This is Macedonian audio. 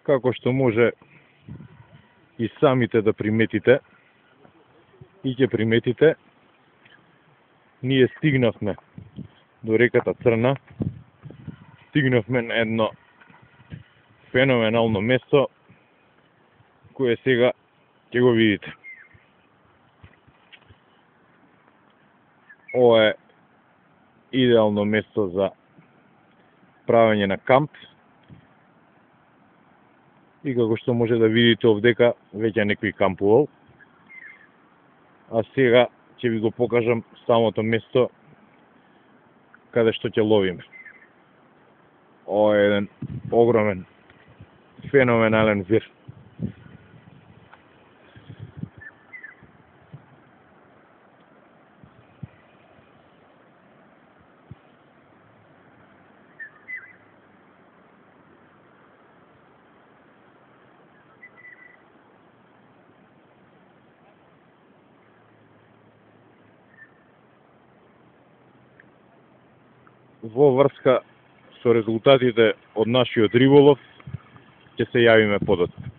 Како што може и самите да приметите, и ќе приметите, ние стигнавме до реката Црна, стигнавме на едно феноменално место, кое сега ќе го видите. Ова е идеално место за правење на камп, и како што може да видите овдека, веќе некој кампувал. А сега ќе ви го покажам самото место каде што ќе ловиме. Ова е еден огромен, феноменален вир. Во врска со резултатите од нашиот риболов ќе се јавиме подоцна.